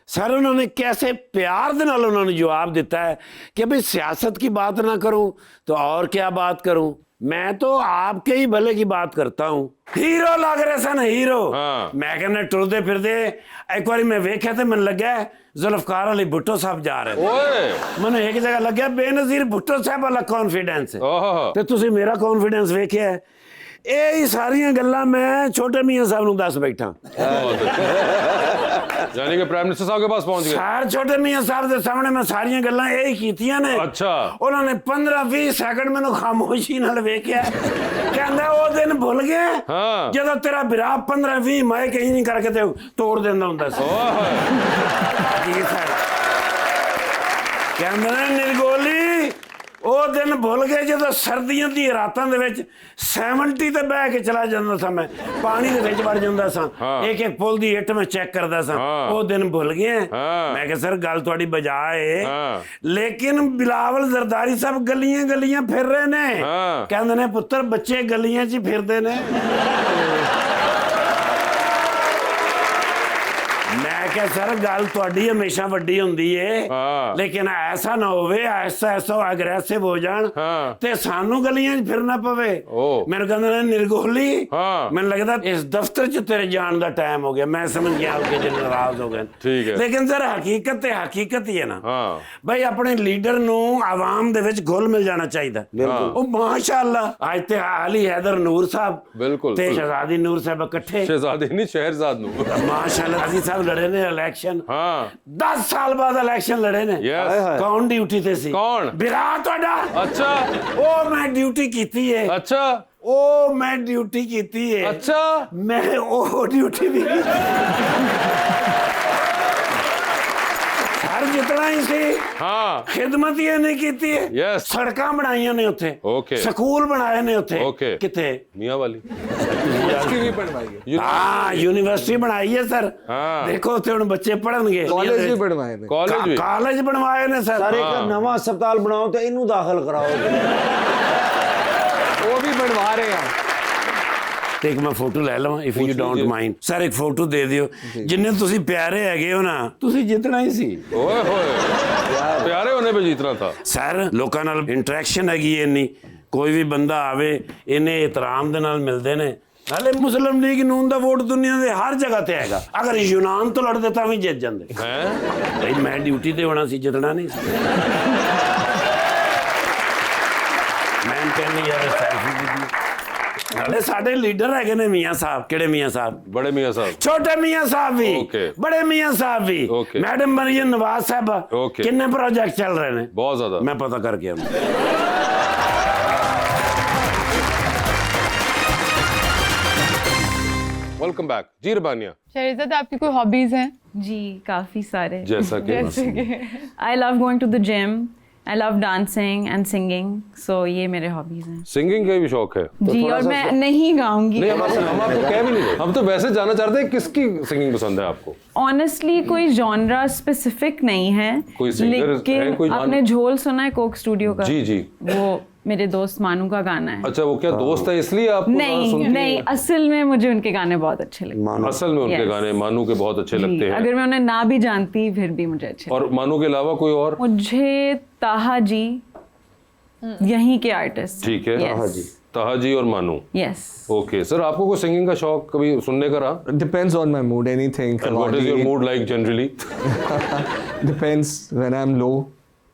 सर उन्होंने कैसे प्यार दे नाल उन्होंने जवाब दिता है कि भाई सियासत की बात ना करूं तो और क्या बात करूं, मैं तो आपके ही भले की बात करता हूं। हीरो लग रहे सन, हीरो। हाँ। मैं कहना टुरदे फिरदे एक बार मैं वेख्या तो मन लग्या जुल्फकार अली भुट्टो साहब जा रहे थे। ओए। मैंने एक जगह लग्या बेनज़ीर भुट्टो साहब वाला कॉन्फिडेंस है। ओहो। ਤੇ ਤੁਸੀਂ ਮੇਰਾ ਕੌਨਫੀਡੈਂਸ ਵੇਖਿਆ ਇਹ ਹੀ ਸਾਰੀਆਂ ਗੱਲਾਂ ਮੈਂ ਛੋਟੇ ਮੀਆਂ ਸਾਹਿਬ ਨੂੰ ਦੱਸ ਬੈਠਾ। बहुत अच्छा। यानी कि प्राइम मिनिस्टर साहब के पास पहुंच गए। ਸਾਰ ਛੋਟੇ ਮੀਆਂ ਸਾਹਿਬ ਦੇ ਸਾਹਮਣੇ ਮੈਂ ਸਾਰੀਆਂ ਗੱਲਾਂ ਇਹ ਹੀ ਕੀਤੀਆਂ ਨੇ। अच्छा। ਉਹਨਾਂ ਨੇ 15-20 ਸੈਕਿੰਡ ਮੈਨੂੰ ਖਾਮੋਸ਼ੀ ਨਾਲ ਵੇਖਿਆ, ਕਹਿੰਦਾ ਉਹ ਦਿਨ ਭੁੱਲ ਗਏ ਹਾਂ। ਜਦੋਂ ਤੇਰਾ ਵਿਰਾਹ 15-20 ਮਾਇਕ ਹੀ ਨਹੀਂ ਕਰਕੇ ਤੇ ਤੋੜ ਦਿੰਦਾ ਹੁੰਦਾ ਸੀ। ਜੀ ਸਰ ਕਹਿੰਦੇ ਨੇ ਨਿਰਗੋਲੀ ਉਹ ਦਿਨ ਭੁੱਲ ਗਏ ਜਦੋਂ ਸਰਦੀਆਂ ਦੀ ਰਾਤਾਂ ਦੇ ਵਿੱਚ 70 ਤੇ ਬਹਿ ਕੇ ਚਲਾ ਜਾਂਦਾ ਸਾਂ, ਮੈਂ ਪਾਣੀ ਦੇ ਵਿੱਚ ਵੜ ਜਾਂਦਾ ਸਾਂ, ਇੱਕ ਇੱਕ ਪੁੱਲ ਦੀ ਇੱਟ ਮੈਂ ਚੈੱਕ ਕਰਦਾ ਸਾਂ। ਉਹ ਦਿਨ ਭੁੱਲ ਗਏ। ਮੈਂ ਕਿਹਾ ਸਰ ਗੱਲ ਤੁਹਾਡੀ ਬਜਾ ਏ, ਲੇਕਿਨ ਬਿਲਾਵਲ ਜ਼ਰਦਾਰੀ ਸਾਹਿਬ ਗਲੀਆਂ ਗਲੀਆਂ ਫਿਰ ਰਹੇ ਨੇ। ਕਹਿੰਦੇ ਨੇ ਪੁੱਤਰ ਬੱਚੇ ਗਲੀਆਂ 'ਚ ਹੀ ਫਿਰਦੇ ਨੇ। ਮੈਂ ਕਿਹਾ ਸਰ ਗੱਲ ਤੁਹਾਡੀ ਹਮੇਸ਼ਾ ਵੱਡੀ ਹੁੰਦੀ ਏ, ਲੇਕਿਨ ਐਸਾ ਨਾ ਹੋਵੇ ਐਸਾ ਅਗਰੈਸਿਵ ਹੋ ਜਾਣ ਤੇ ਸਾਨੂੰ ਗਲੀਆਂ 'ਚ ਫਿਰਨਾ ਪਵੇ। ਮੈਨੂੰ ਕਹਿੰਦੇ ਨੇ ਨਿਰਗੋਲੀ ਮੈਨੂੰ ਲੱਗਦਾ ਇਸ ਦਫ਼ਤਰ 'ਚ ਤੇਰੇ ਜਾਣ ਦਾ ਟਾਈਮ ਹੋ ਗਿਆ। ਮੈਂ ਸਮਝ ਗਿਆ ਕਿ ਜੇ ਨਾਰਾਜ਼ ਹੋ ਗਏ, ਲੇਕਿਨ ਸਰ ਹਕੀਕਤ ਤੇ ਹਕੀਕਤ ਹੀ ਹੈ ਨਾ ਬਈ। ਆਪਣੇ ਲੀਡਰ ਨੂੰ ਆਵਾਮ ਦੇ ਵਿੱਚ ਘੁਲ ਮਿਲ ਜਾਣਾ ਚਾਹੀਦਾ। ਉਹ ਮਾਸ਼ਾਅੱਲਾ ਅੱਜ ਤੇ ਅਲੀ हैदर ਨੂਰ ਸਾਹਿਬ बिल्कुल ਤੇ ਸ਼ਹਿਜ਼ਾਦੀ ਨੂਰ ਸਾਹਿਬ ਇਕੱਠੇ, शहजादी नहीं शहरजाद नूर माशाल्लाह अजी साहब लड़े ने इलेक्शन। 10 साल बाद इलेक्शन लड़े ने। कौन ड्यूटी ते सी? कौन? विराट ਤੁਹਾਡਾ। अच्छा। ओ मैं ड्यूटी कीती है। अच्छा। ओ मैं ड्यूटी कीती है। अच्छा। मैं ओ ड्यूटी भी की हर जितना ही सी। खिदमत ये नहीं कीती है। सड़कां बनाईਆਂ ਨੇ ਉੱਥੇ, ਸਕੂਲ ਬਣਾਏ ਨੇ ਉੱਥੇ। ਕਿੱਥੇ? मियां वाली हाँ यूनिवर्सिटी बनाई है सर। देखो ਉੱਥੇ ਹੁਣ ਬੱਚੇ ਪੜਨਗੇ। ਕਾਲਜ ਵੀ ਬਣਵਾਏ ਨੇ। ਕਾਲਜ ਬਣਵਾਏ ਨੇ ਸਰ। ਸਰ ਇੱਕ ਨਵਾਂ ਹਸਪਤਾਲ ਬਣਾਓ ਤੇ ਇਹਨੂੰ ਦਾਖਲ ਕਰਾਓ। ਉਹ ਵੀ ਬਣਵਾ ਰਹੇ ਆ। ਤੇ ਇੱਕ ਮੈਂ ਫੋਟੋ ਲੈ ਲਵਾਂ if you don't mind. Sir ਇੱਕ ਫੋਟੋ ਦੇ ਦਿਓ। ਜਿੰਨੇ ਤੁਸੀਂ ਪਿਆਰੇ ਹੈਗੇ ਹੋ ਨਾ, ਤੁਸੀਂ ਜਿੱਤਣਾ ਹੀ ਸੀ। ओए होए प्यारे होने पे जीतना था। ਸਰ ਲੋਕਾਂ ਨਾਲ ਇੰਟਰੈਕਸ਼ਨ ਹੈਗੀ ਇੰਨੀ, ਕੋਈ ਵੀ ਬੰਦਾ ਆਵੇ ਇੰਨੇ ਇਤਰਾਮ ਦੇ ਨਾਲ ਮਿਲਦੇ ਨੇ। ਨਾਲੇ ਮੁਸਲਿਮ ਲੀਗ ਨੂਨ ਦਾ ਵੋਟ ਦੁਨੀਆ ਦੇ ਹਰ ਜਗ੍ਹਾ ਤੇ ਹੈਗਾ। ਅਗਰ ਯੂਨਾਨ ਤੋਂ ਲੜਦੇ ਤਾਂ ਵੀ ਜਿੱਤ ਜਾਂਦੇ। ਭਾਈ ਮੈਂ ਡਿਊਟੀ ਤੇ ਹੋਣਾ ਸੀ, ਜਿੱਤਣਾ ਨਹੀਂ ਸੀ। ਮੈਂ ਕਹਿੰਦੀ ਯਾਰ ਸੈਲਫੀ ਦੀ ਨਾਲੇ ਸਾਡੇ ਲੀਡਰ ਹੈਗੇ ਨੇ ਮੀਆਂ ਸਾਹਿਬ। ਕਿਹੜੇ ਮੀਆਂ ਸਾਹਿਬ? बड़े मियां साहब, ਛੋਟੇ ਮੀਆਂ ਸਾਹਿਬ ਵੀ, ਬੜੇ ਮੀਆਂ ਸਾਹਿਬ ਵੀ, ਮੈਡਮ ਮਰੀਮ ਨਵਾਜ਼ ਸਾਹਿਬ। ਕਿੰਨੇ ਪ੍ਰੋਜੈਕਟ ਚੱਲ ਰਹੇ ਨੇ? बहुत ज्यादा। ਮੈਂ ਪਤਾ ਕਰਕੇ ਆਉਂਦਾ। वेलकम बैक जी रबानिया। शहरीज़ाद आपकी कोई हॉबीज हैं? जी काफ़ी सारे। जैसा कि I love going to the gym, I love dancing and singing, so ये मेरे हॉबीज हैं। सिंगिंग का भी शौक है जी, और मैं नहीं गाऊंगी। नहीं, हम आपको कह भी नहीं रहे। हम तो वैसे जानना चाहते हैं किसकी सिंगिंग पसंद है आपको। ऑनेस्टली कोई जॉनरा स्पेसिफिक नहीं है, कोई सिंगर है, लेकिन कोई आपने झोल सुना है कोक स्टूडियो का? जी जी। वो मेरे दोस्त मानू का गाना है। अच्छा, वो क्या दोस्त है इसलिए आप नहीं, असल में मुझे उनके गाने बहुत अच्छे लगते हैं। असल में उनके गाने मानू के बहुत अच्छे लगते हैं। अगर मैं उन्हें ना भी जानती फिर भी मुझे अच्छे। और मानू के अलावा कोई और? मुझे ताहा जी, यहीं के आर्टिस्ट। ठीक है। ताहा जी और मानू। यस। ओके सर, आपको कोई सिंगिंग का शौक कभी सुनने का रहा? Depends on my mood, anything. And what is your mood like generally? Depends when I'm low.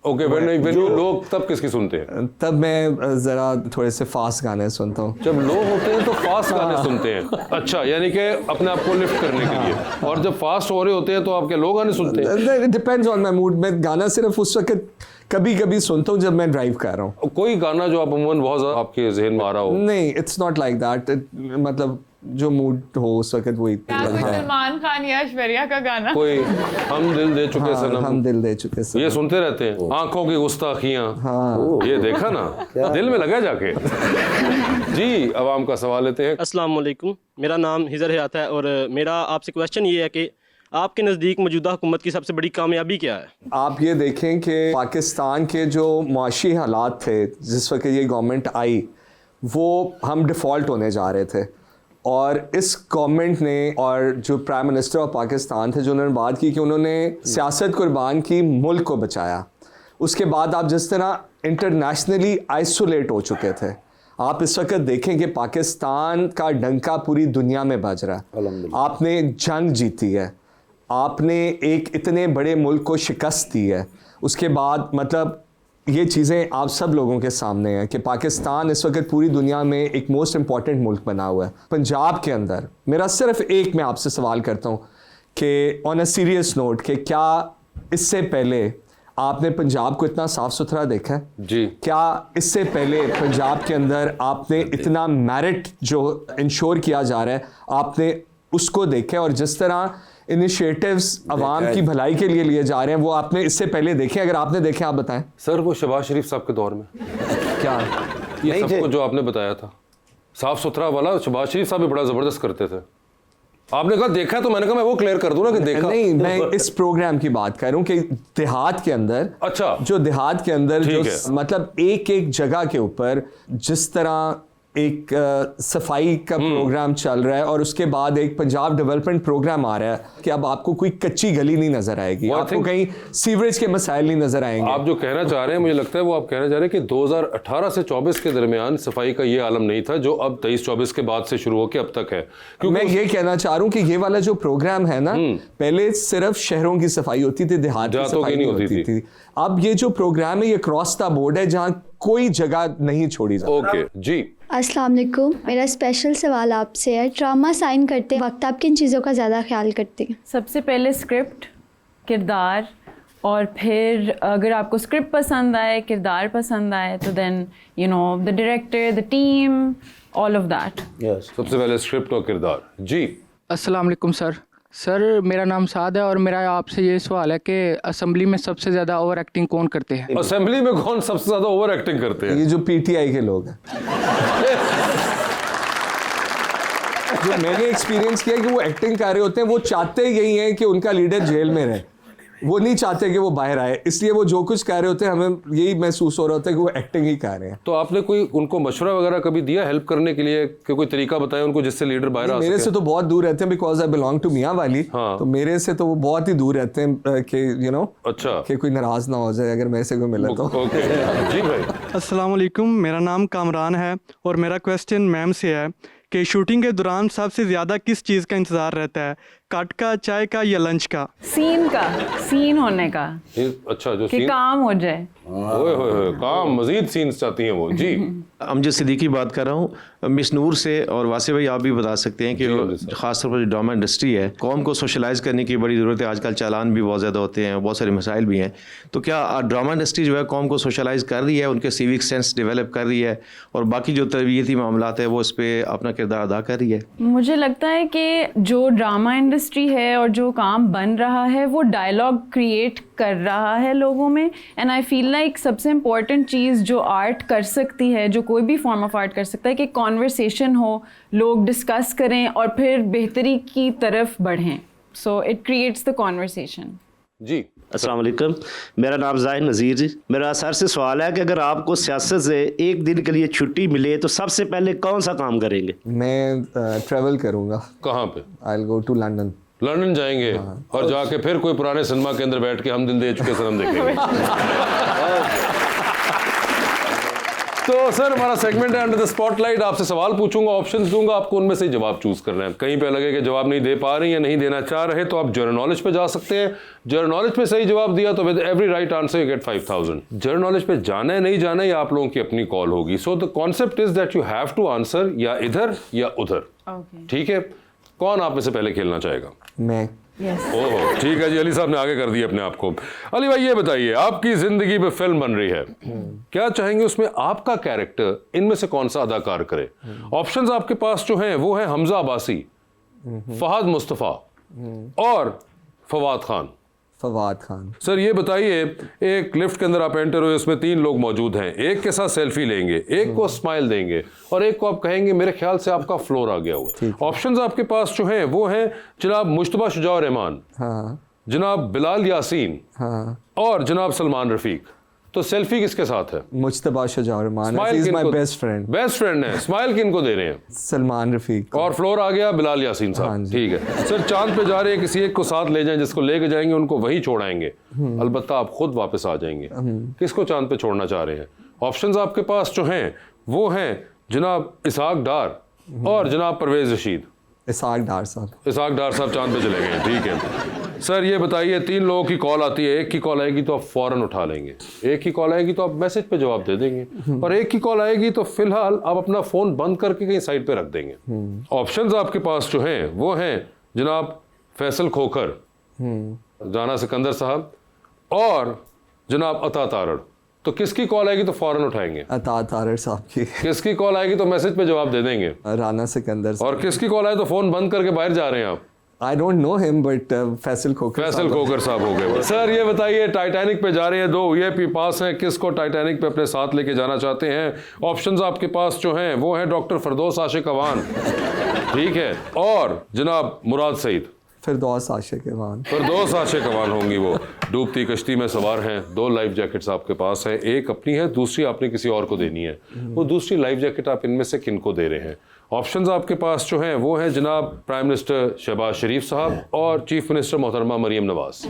Okay, when you low, तब किसकी सुनते हैं? तब मैं जरा थोड़े से फास्ट गाने सुनता हूँ। जब लो होते हैं तो फास्ट गाने सुनते हैं। अच्छा, यानी कि अपने आप को लिफ्ट करने के लिए। और जब फास्ट हो रहे होते हैं तो आप क्या लो गाने सुनते हैं? Depends on my mood. मैं गाना सिर्फ उस वक्त कभी कभी सुनता हूँ जब मैं ड्राइव कर रहा हूँ। कोई गाना जो आप अमूमन बहुत ज़्यादा आपके जहन में आ रहा हो? नहीं, इट्स नॉट लाइक दैट। मतलब जो मूड हो उस वक्त वही। सलमान खान या ऐश्वर्या का गाना? कोई हम दिल दे चुके सनम। हम दिल दे चुके सनम, ये सुनते रहते हैं। आंखों की गुस्ताखियां। ये देखा ना, दिल में लगा जाके। जी, अवाम का सवाल लेते हैं। अस्सलाम वालेकुम, मेरा नाम हिजर हयात है और मेरा आपसे क्वेश्चन ये है कि आपके नज़दीक मौजूदा हुकूमत की सबसे बड़ी कामयाबी क्या है? आप ये देखें कि पाकिस्तान के जो माशी हालात थे जिस वक्त ये गवर्नमेंट आई, वो हम डिफ़ॉल्ट होने जा रहे थे। और इस गवर्नमेंट ने और जो प्राइम मिनिस्टर ऑफ पाकिस्तान थे, जो उन्होंने बात की कि उन्होंने सियासत कुर्बान की, मुल्क को बचाया। उसके बाद आप जिस तरह इंटरनेशनली आइसोलेट हो चुके थे, आप इस वक्त देखें कि पाकिस्तान का डंका पूरी दुनिया में बज रहा है। आपने जंग जीती है, आपने एक इतने बड़े मुल्क को शिकस्त दी है। उसके बाद मतलब ये चीज़ें आप सब लोगों के सामने हैं कि पाकिस्तान इस वक्त पूरी दुनिया में एक मोस्ट इम्पॉर्टेंट मुल्क बना हुआ है। पंजाब के अंदर मेरा सिर्फ एक मैं आपसे सवाल करता हूँ कि ऑन अ सीरियस नोट कि क्या इससे पहले आपने पंजाब को इतना साफ सुथरा देखा है? जी। क्या इससे पहले पंजाब के अंदर आपने इतना मेरिट जो इंश्योर किया जा रहा है आपने उसको देखा है? और जिस तरह इनिशिएटिव्स अवाम की भलाई के लिए लिए जा रहे हैं वो आपने इससे पहले देखे? अगर आपने देखे आप बताएं। सर वो शहबाज शरीफ साहब के दौर में क्या ये नहीं सबको थे। जो आपने बताया था साफ सुथरा वाला, शहबाज शरीफ साहब भी बड़ा जबरदस्त करते थे। आपने कहा देखा, तो मैंने कहा मैं वो क्लियर कर दूं ना कि देखा नहीं, मैं इस प्रोग्राम की बात कर रहा हूँ कि देहात के अंदर, अच्छा जो देहात के अंदर जो ठीक है। मतलब एक एक जगह के ऊपर जिस तरह एक सफाई का प्रोग्राम चल रहा है और उसके बाद एक पंजाब डेवलपमेंट प्रोग्राम आ रहा है कि अब आपको कोई कच्ची गली नहीं नजर आएगी, Well, I आपको think- कहीं सीवरेज के मसाइल नहीं नजर आएंगे। आप जो कहना चाह रहे हैं, मुझे लगता है वो आप कहना चाह रहे हैं कि 2018 से 24 के दरमियान सफाई का ये आलम नहीं था जो अब 23-24 के बाद से शुरू होकर अब तक है। मैं ये कहना चाह रहा हूँ कि ये वाला जो प्रोग्राम है ना, पहले सिर्फ शहरों की सफाई होती थी, देहात की देहातों की सफाई नहीं नहीं होती होती थी। अब ये जो प्रोग्राम है ये क्रॉस द बोर्ड है जहाँ कोई जगह नहीं छोड़ी जाती। ओके जी। अस्सलाम वालेकुम, मेरा स्पेशल सवाल आपसे है, ड्रामा साइन करते वक्त आप किन चीज़ों का ज़्यादा ख्याल करते हैं? सबसे पहले स्क्रिप्ट, किरदार, और फिर अगर आपको स्क्रिप्ट पसंद आए, किरदार पसंद आए, तो then you know the director, the team, all of that. सबसे पहले स्क्रिप्ट और किरदार। जी। अस्सलाम वालेकुम सर, मेरा नाम साद है और मेरा आपसे ये सवाल है कि असेंबली में सबसे ज़्यादा ओवर एक्टिंग कौन करते हैं? असेंबली में कौन सबसे ज्यादा ओवर एक्टिंग करते हैं? ये जो पीटीआई के लोग हैं जो मैंने एक्सपीरियंस किया कि वो एक्टिंग कर रहे होते हैं, वो चाहते यही हैं कि उनका लीडर जेल में रहे, वो नहीं चाहते कि वो बाहर आए, इसलिए वो जो कुछ कर रहे होते हैं हमें यही महसूस हो रहा होता है कि वो एक्टिंग ही कर रहे हैं। तो आपने कोई उनको मशवरा वगैरह कभी दिया हेल्प करने के लिए कि कोई तरीका बताया उनको जिससे लीडर बाहर आ मेरे सके? से तो बहुत दूर रहते हैं बिकॉज आई बिलोंग टू मियाँ वाली, हाँ। तो मेरे से तो वो बहुत ही दूर रहते हैं कि यू नो अच्छा कि कोई नाराज ना हो जाए अगर मेरे से कोई मिले तो। ओके जी भाई। अस्सलाम वालेकुम, मेरा नाम कामरान है और मेरा क्वेश्चन मैम से है कि शूटिंग के दौरान सबसे ज़्यादा किस चीज़ का इंतज़ार रहता है, कट का, चाय का या लंच का? सीन होने का, अच्छा जो कि सीन, काम हो जाए। ओए होए होए, काम मजीद सीन्स चाहती हैं वो। जी। अमजद सिद्दीकी बात कर रहा हूँ मिस नूर से, और वासे भाई आप भी बता सकते हैं कि खासतौर पर जो ड्रामा इंडस्ट्री है, कौम को सोशलाइज करने की बड़ी ज़रूरत है। आजकल चालान भी बहुत ज़्यादा होते हैं, बहुत सारे मसाइल भी हैं, तो क्या ड्रामा इंडस्ट्री जो है कौम को सोशलाइज कर रही है, उनके सिविक सेंस डेवलप कर रही है, और बाकी जो तरबियती मामलात है वो इस पर अपना किरदार अदा कर रही है? मुझे लगता है कि जो ड्रामा इंडस्ट्री है और जो काम बन रहा है वो डायलॉग क्रिएट कर रहा है लोगों में, एंड आई फील लाइक सबसे इम्पॉर्टेंट चीज़ जो आर्ट कर सकती है, जो कोई भी फॉर्म ऑफ आर्ट कर सकता है, कि कॉन्वर्सेशन हो, लोग डिस्कस करें और फिर बेहतरी की तरफ बढ़ें। So it creates the conversation. जी। अस्सलाम वालेकुम, मेरा नाम ज़ाहिद नज़ीर जी। मेरा सर से सवाल है कि अगर आपको सियासत से एक दिन के लिए छुट्टी मिले तो सबसे पहले कौन सा काम करेंगे? मैं ट्रैवल करूँगा। कहाँ पे? I will go to London. London जाएंगे और जाके फिर कोई पुराने सिनेमा के अंदर बैठ के हम दिल दे चुके सनम देखेंगे। तो सर हमारा सेगमेंट है अंडर द स्पॉटलाइट। आपसे सवाल पूछूंगा, ऑप्शंस दूंगा, आपको उनमें से जवाब चूज करना है। कहीं पे लगे कि जवाब नहीं दे पा रही या नहीं देना चाह रहे तो आप जनरल नॉलेज पे जा सकते हैं। जनरल नॉलेज पे सही जवाब दिया तो with every right answer you get 5000। General knowledge पे जाना है नहीं जाना है या आप लोगों की अपनी कॉल होगी। So the concept is that you have to answer या इधर या उधर। ठीक है, कौन आप में से पहले खेलना चाहेगा? मैं। ओहो ठीक है जी, अली साहब ने आगे कर दिया अपने आप को। अली भाई ये बताइए, आपकी जिंदगी में फिल्म बन रही है, क्या चाहेंगे उसमें आपका कैरेक्टर इनमें से कौन सा अदाकार करे? ऑप्शंस आपके पास जो हैं वो है हमजा अब्बासी, फहद मुस्तफ़ा और फवाद खान। फवाद खान। सर ये बताइए, एक लिफ्ट के अंदर आप एंटर हुए, उसमें 3 लोग मौजूद हैं, एक के साथ सेल्फी लेंगे, एक को स्माइल देंगे और एक को आप कहेंगे मेरे ख्याल से आपका फ्लोर आ गया हुआ। ऑप्शंस आपके पास जो हैं वो हैं जनाब मुश्तबा शुजा रहमान, हाँ। जनाब बिलाल यासीन, हाँ। और जनाब सलमान रफीक। तो सेल्फी किसके साथ है? Mushtaba Shuja Rahman, he is my best friend. Best friend है। स्माइल किनको दे रहे हैं? सलमान रफीक। और फ्लोर आ गया बिलाल यासीन साहब। ठीक है सर, चांद पे जा रहे हैं, किसी एक को साथ ले जाएं, जिसको लेके जाएंगे उनको वहीं छोड़ाएंगे, अलबत्ता आप खुद वापस आ जाएंगे। किसको चांद पे छोड़ना चाह रहे हैं? ऑप्शंस आपके पास जो हैं वो हैं जनाब इसहाक डार और जनाब परवेज रशीद। इसहाक डार साहब। इसहाक डार साहब चांद पे चले गए। ठीक है सर ये बताइए, 3 लोगों की कॉल आती है, एक की कॉल आएगी तो आप फौरन उठा लेंगे, एक की कॉल आएगी तो आप मैसेज पे जवाब दे देंगे, और एक की कॉल आएगी तो फिलहाल आप अपना फोन बंद करके कहीं साइड पे रख देंगे। ऑप्शंस आपके पास जो हैं वो हैं जनाब फैसल खोखर, राना सिकंदर साहब और जनाब अता तारड़। तो किसकी कॉल आएगी तो फौरन उठाएंगे? अता तारड़ साहब की। किसकी कॉल आएगी तो मैसेज पे जवाब दे देंगे? राना सिकंदर। और किसकी कॉल आए तो फोन बंद करके बाहर जा रहे हैं आप? I don't know him, but Faisal Khokhar साहब हो गए। सर ये बताइए, टाइटैनिक पे जा रहे हैं, 2 VIP पास हैं, किसको टाइटैनिक पे अपने साथ लेके जाना चाहते हैं? ऑप्शंस आपके पास जो हैं वो हैं डॉक्टर फरदौस आशिक अवान, ठीक है, और जनाब मुराद सईद। फिरदौस आशिक अवान। फिरदौस आशिक अवान होंगी वो। डूबती कश्ती में सवार हैं, 2 लाइफ जैकेट्स आपके पास हैं, एक अपनी है, दूसरी आपने किसी और को देनी है। वो दूसरी लाइफ जैकेट आप इनमें से किनको दे रहे हैं? ऑप्शंस आपके पास जो हैं वो हैं जनाब प्राइम मिनिस्टर शहबाज शरीफ साहब और चीफ मिनिस्टर मोहतरमा मरियम नवाज।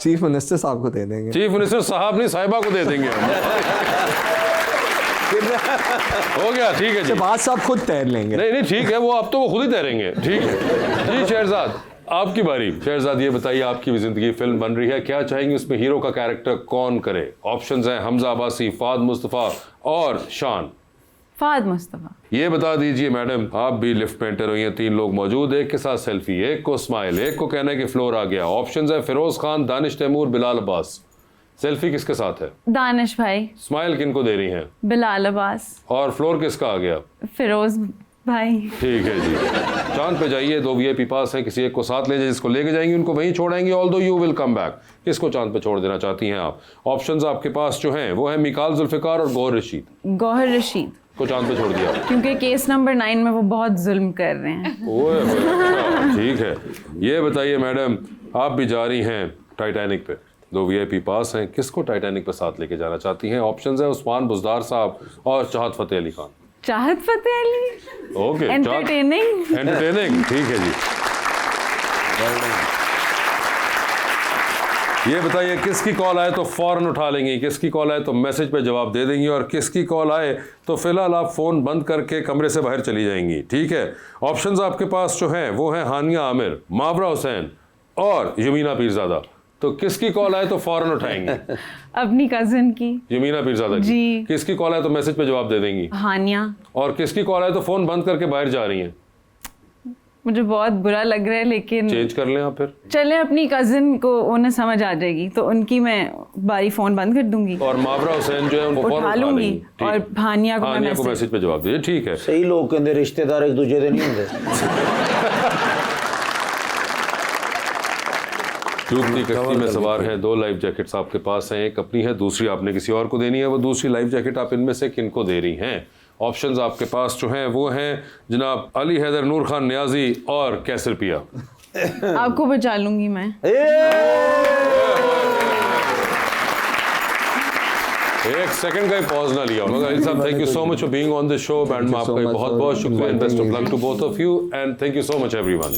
चीफ मिनिस्टर साहब को दे देंगे। चीफ मिनिस्टर साहब नहीं, साहिबा को दे देंगे हम। हो गया, ठीक है जी। शहबाज साहब खुद तैर लेंगे। नहीं ठीक है, वो अब तो वो खुद ही तैरेंगे, ठीक है जी। शहरजाद आपकी बारी। शहरजाद ये बताइए, आपकी भी जिंदगी फिल्म बन रही है, क्या चाहेंगे उसमें हीरो का कैरेक्टर कौन करे? ऑप्शंस हैं हमजा अब्बासी, फाद मुस्तफ़ा और शान। फाद मुस्तफ़ा। ये बता दीजिए मैडम, आप भी लिफ्ट में एंटर हुई हैं, 3 लोग मौजूद, एक के साथ सेल्फी, एक को स्माइल, एक को कहना है कि फ्लोर आ गया। ऑप्शंस है फिरोज खान, दानिश तैमूर, बिलाल अब्बास। सेल्फी किसके साथ है? दानिश भाई। स्माइल किनको दे रही हैं? बिलाल अब्बास। और फ्लोर किसका आ गया? फिरोज भाई। ठीक है जी। चांद पे जाइए, 2 VIP पास हैं, किसी एक को साथ ले जाइए, जिसको लेके जाएंगे उनको वहीं छोड़ेंगे, although you will come back. किसको चांद पे छोड़ देना चाहती हैं आप? ऑप्शंस आपके पास जो हैं वो है मिकाल जुल्फिकार और गौहर रशीद। गौहर रशीद को चांद पे छोड़ दिया क्योंकि केस नंबर 9 में वो बहुत जुल्म कर रहे हैं। ओए अच्छा, ठीक है। ये बताइए मैडम, आप भी जा रही हैं टाइटैनिक पे, 2 VIP पास हैं, किसको टाइटैनिक पे साथ लेके जाना चाहती हैं? ऑप्शंस है उस्मान बुज़दार साहब और चाहत फतेह अली खान। चाहत फतेह अली। ओके, एंटरटेनिंग, ठीक है जी। ये बताइए, किसकी कॉल आए तो फौरन उठा लेंगी, किसकी कॉल आए तो मैसेज पे जवाब दे देंगी, और किसकी कॉल आए तो फिलहाल आप फोन बंद करके कमरे से बाहर चली जाएंगी, ठीक है? ऑप्शंस आपके पास जो हैं वो हैं हानिया आमिर, मावरा हुसैन और यमीना पीरजादा। तो किसकी कॉल आए तो फौरन उठाएंगी? अपनी कजिन की, यमीना पीरजादा की। जी। किसकी कॉल आए तो मैसेज पे जवाब दे देंगी? हानिया। और किसकी कॉल आए तो फोन बंद करके बाहर जा रही हैं? मुझे बहुत बुरा लग रहा है, लेकिन चेंज कर लें आप फिर। चले, अपनी कजिन को उन्हें समझ आ जाएगी तो उनकी मैं बारी फोन बंद कर दूंगी। और मावरा हुसैन जो है उनको फौरन उठा लूंगी, और हानिया को मैसेज पे जवाब दीजिए, ठीक है? सही लोग कहते रिश्तेदार एक दूसरे से नहीं होंगे। डूबती कश्ती में सवार हैं, 2 लाइफ जैकेट्स आपके पास हैं, एक अपनी है, दूसरी आपने किसी और को देनी है। वो दूसरी लाइफ जैकेट आप इनमें से किनको दे रही हैं? ऑप्शंस आपके पास जो हैं वो हैं जनाब अली हैदर, नूर खान नियाजी और कैसर पिया। आपको बचा लूंगी मैं। एक सेकंड का ही पॉज ना लिया होगा। Ali sahab, thank you so much for being on this show, and आपका बहुत बहुत शुक्रिया, best of luck to both of you, and thank you so much everyone.